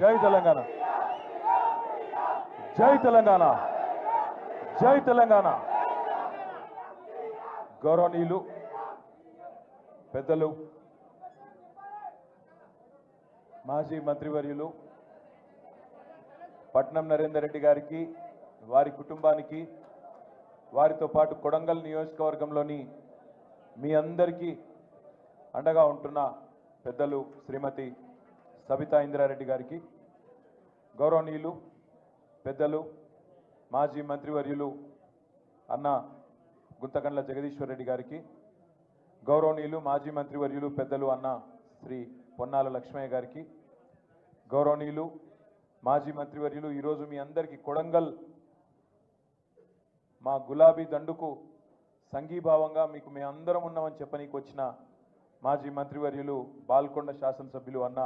జై తెలంగాణ, జై తెలంగాణ, జై తెలంగాణ. గౌరవనీయులు పెద్దలు మాజీ మంత్రివర్యులు పట్నం నరేందర్ రెడ్డి గారికి, వారి కుటుంబానికి, వారితో పాటు కొడంగల్ నియోజకవర్గంలోని మీ అందరికీ అండగా ఉంటున్న పెద్దలు శ్రీమతి సబితా ఇంద్రారెడ్డి గారికి, గౌరవనీయులు పెద్దలు మాజీ మంత్రివర్యులు అన్న గుంతకండ్ల జగదీశ్వర్ రెడ్డి గారికి, గౌరవనీయులు మాజీ మంత్రివర్యులు పెద్దలు అన్న శ్రీ పొన్నాల లక్ష్మయ్య గారికి, గౌరవనీయులు మాజీ మంత్రివర్యులు ఈరోజు మీ అందరికీ కొడంగల్ మా గులాబీ దండుకు సంఘీభావంగా మీకు మేము అందరం ఉన్నామని చెప్పనీకి వచ్చిన మాజీ మంత్రివర్యులు బాల్కొండ శాసనసభ్యులు అన్న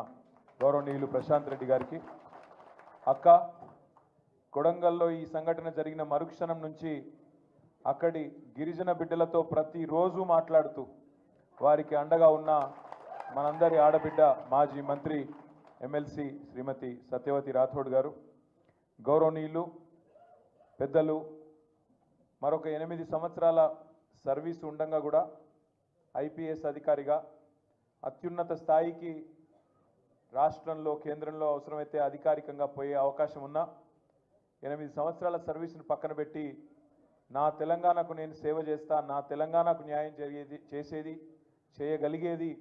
గౌరవనీయులు ప్రశాంత్ రెడ్డి గారికి, అక్క కొడంగల్లో ఈ సంఘటన జరిగిన మరుక్షణం నుంచి అక్కడి గిరిజన బిడ్డలతో ప్రతిరోజు మాట్లాడుతూ వారికి అండగా ఉన్న మనందరి ఆడబిడ్డ మాజీ మంత్రి ఎమ్మెల్సీ శ్రీమతి సత్యవతి రాథోడ్ గారు, గౌరవనీయులు పెద్దలు మరొక 8 సంవత్సరాల సర్వీసు ఉండగా కూడా ఐపీఎస్ అధికారిగా అత్యున్నత స్థాయికి రాష్ట్రంలో కేంద్రంలో అవసరమైతే అధికారికంగా పోయే అవకాశం ఉన్నా 8 సంవత్సరాల సర్వీసును పక్కన పెట్టి నా తెలంగాణకు నేను సేవ చేస్తా, నా తెలంగాణకు న్యాయం చేసేది చేయగలిగేది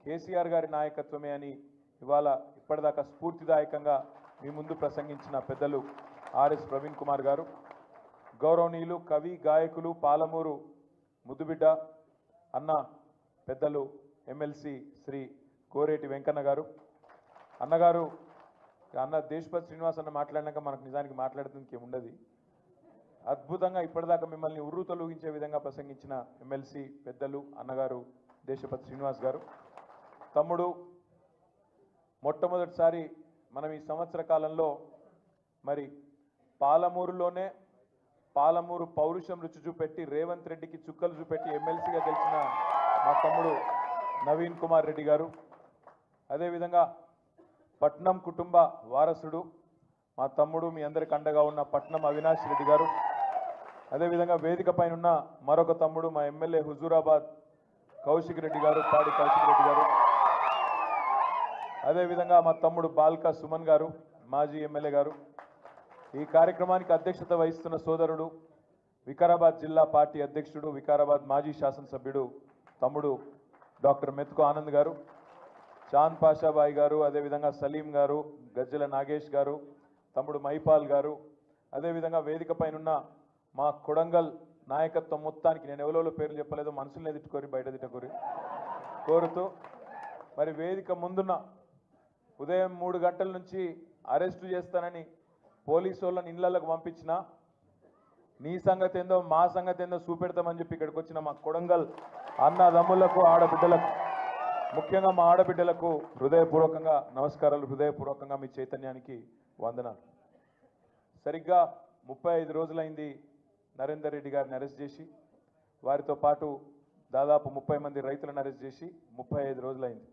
కేసీఆర్ గారి నాయకత్వమే అని ఇవాళ ఇప్పటిదాకా స్ఫూర్తిదాయకంగా మీ ముందు ప్రసంగించిన పెద్దలు ఆర్ఎస్ ప్రవీణ్ కుమార్ గారు, గౌరవనీయులు కవి గాయకులు పాలమూరు ముద్దుబిడ్డ అన్న పెద్దలు ఎమ్మెల్సీ శ్రీ కోరేటి వెంకన్న గారు, అన్నగారు అన్న దేశపతి శ్రీనివాస్ అన్న మాట్లాడినాక మనకు నిజానికి మాట్లాడుతుంది ఏముండదు. అద్భుతంగా ఇప్పటిదాకా మిమ్మల్ని ఉర్రు తొలగించే విధంగా ప్రసంగించిన ఎమ్మెల్సీ పెద్దలు అన్నగారు దేశపతి శ్రీనివాస్ గారు, తమ్ముడు మొట్టమొదటిసారి మనం ఈ సంవత్సర కాలంలో మరి పాలమూరులోనే పాలమూరు పౌరుషం రుచి చూపెట్టి రేవంత్ రెడ్డికి చుక్కలు చూపెట్టి ఎమ్మెల్సీగా గెలిచిన మా తమ్ముడు నవీన్ కుమార్ రెడ్డి గారు, అదేవిధంగా పట్నం కుటుంబ వారసుడు మా తమ్ముడు మీ అందరికి అండగా ఉన్న పట్నం అవినాష్ రెడ్డి గారు, అదేవిధంగా వేదిక పైన ఉన్న మరొక తమ్ముడు మా ఎమ్మెల్యే హుజూరాబాద్ కౌశిక్ రెడ్డి గారు, పాడి కౌశిక్ రెడ్డి గారు, అదేవిధంగా మా తమ్ముడు బాల్కా సుమన్ గారు మాజీ ఎమ్మెల్యే గారు, ఈ కార్యక్రమానికి అధ్యక్షత వహిస్తున్న సోదరుడు వికారాబాద్ జిల్లా పార్టీ అధ్యక్షుడు వికారాబాద్ మాజీ శాసనసభ్యుడు తమ్ముడు డాక్టర్ మెతుకు ఆనంద్ గారు, చాంద్ పాషాబాయి గారు, అదేవిధంగా సలీం గారు, గజ్జల నాగేష్ గారు, తమ్ముడు మైపాల్ గారు, అదేవిధంగా వేదిక పైన మా కొడంగల్ నాయకత్వం మొత్తానికి నేను ఎవరో పేర్లు చెప్పలేదు, మనసులను ఎదుర్కోరి బయట తిట్టుకోరి కోరుతూ మరి వేదిక ముందున్న ఉదయం 3 గంటల నుంచి అరెస్టు చేస్తానని పోలీసు వాళ్ళని ఇళ్లకు పంపించిన నీ సంగతి ఏందో మా సంగతి ఏందో చూపెడతామని చెప్పి ఇక్కడికి వచ్చిన మా కొడంగల్ అన్నదమ్ములకు ఆడబిడ్డలకు, ముఖ్యంగా మా ఆడబిడ్డలకు హృదయపూర్వకంగా నమస్కారాలు, హృదయపూర్వకంగా మీ చైతన్యానికి వందనాలు. సరిగ్గా 35 రోజులైంది నరేందర్ రెడ్డి గారిని అరెస్ట్ చేసి, వారితో పాటు దాదాపు 30 మంది రైతులను అరెస్ట్ చేసి 35 రోజులైంది.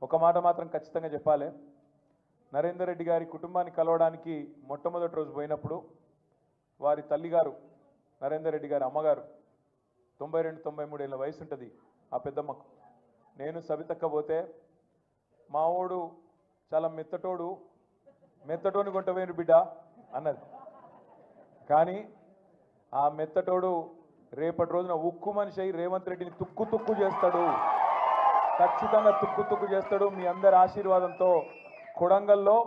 ఒక మాట మాత్రం ఖచ్చితంగా చెప్పాలి, నరేందర్ రెడ్డి గారి కుటుంబాన్ని కలవడానికి మొట్టమొదటి రోజు పోయినప్పుడు వారి తల్లిగారు నరేందర్ రెడ్డి గారి అమ్మగారు 92-93 ఏళ్ళ వయసు ఉంటుంది ఆ పెద్దమ్మకు, నేను సబితక్క పోతే మా ఓడు చాలా మెత్తటోని కొంటవేరు బిడ్డ అన్నది. కానీ ఆ మెత్తటోడు రేపటి రోజున ఉక్కు మనిషి అయి రేవంత్ రెడ్డిని తుక్కు చేస్తాడు, ఖచ్చితంగా తుక్కు చేస్తాడు. మీ అందరి ఆశీర్వాదంతో కొడంగల్లో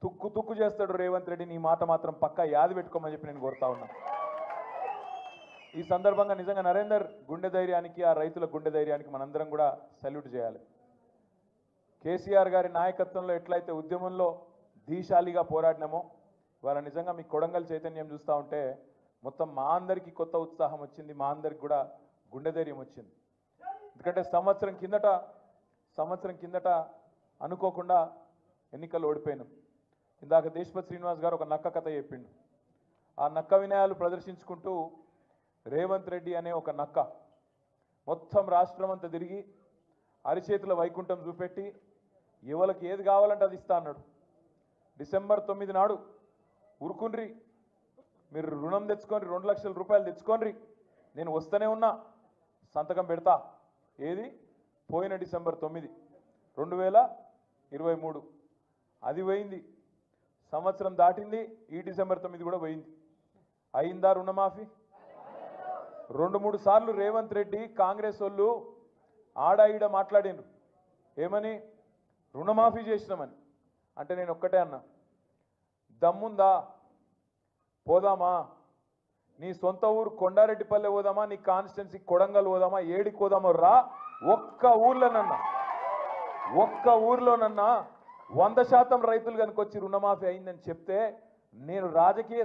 తుక్కు చేస్తాడు రేవంత్ రెడ్డిని. ఈ మాట మాత్రం పక్కా యాది పెట్టుకోమని చెప్పి నేను కోరుతా ఉన్నా. ఈ సందర్భంగా నిజంగా నరేందర్ గుండె ధైర్యానికి, ఆ రైతుల గుండె ధైర్యానికి మనందరం కూడా సల్యూట్ చేయాలి. కేసీఆర్ గారి నాయకత్వంలో ఎట్లయితే ఉద్యమంలో ధీశాలిగా పోరాడినామో వాళ్ళ నిజంగా మీ కొడంగల్ చైతన్యం చూస్తూ ఉంటే మొత్తం మా అందరికీ కొత్త ఉత్సాహం వచ్చింది, మా అందరికి కూడా గుండె ధైర్యం వచ్చింది. ఎందుకంటే సంవత్సరం కిందట అనుకోకుండా ఎన్నికలు ఓడిపోయినాం. ఇందాక దేశపతి శ్రీనివాస్ గారు ఒక నక్క కథ చెప్పిండు. ఆ నక్క వినయాలు ప్రదర్శించుకుంటూ రేవంత్ రెడ్డి అనే ఒక నక్క మొత్తం రాష్ట్రం అంతా తిరిగి అరిచేతుల వైకుంఠం చూపెట్టి ఎవరికి ఏది కావాలంటే అది ఇస్తా అన్నాడు. డిసెంబర్ 9 నాడు ఉరుకుండ్రి, మీరు రుణం తెచ్చుకొని 2 లక్షల రూపాయలు తెచ్చుకోండి, నేను వస్తూనే ఉన్నా, సంతకం పెడతా. ఏది పోయిన డిసెంబర్ 9 2023 అది పోయింది. సంవత్సరం దాటింది, ఈ డిసెంబర్ 9 కూడా పోయింది. అయిందా రుణమాఫీ? 2-3 సార్లు రేవంత్ రెడ్డి కాంగ్రెస్ వాళ్ళు ఆడాయిడ మాట్లాడిండ్రు. ఏమని? రుణమాఫీ చేసినామని. అంటే నేను ఒక్కటే అన్నా, దమ్ముందా? పోదామా? నీ సొంత ఊరు కొండారెడ్డిపల్లె పోదామా, నీ కాన్స్టిట్యున్సీ కొడంగల్ పోదామా, ఏడికి పోదామో రా. ఒక్క ఊర్లోనన్నా 100% రైతులు కనుకొచ్చి రుణమాఫీ అయిందని చెప్తే నేను రాజకీయ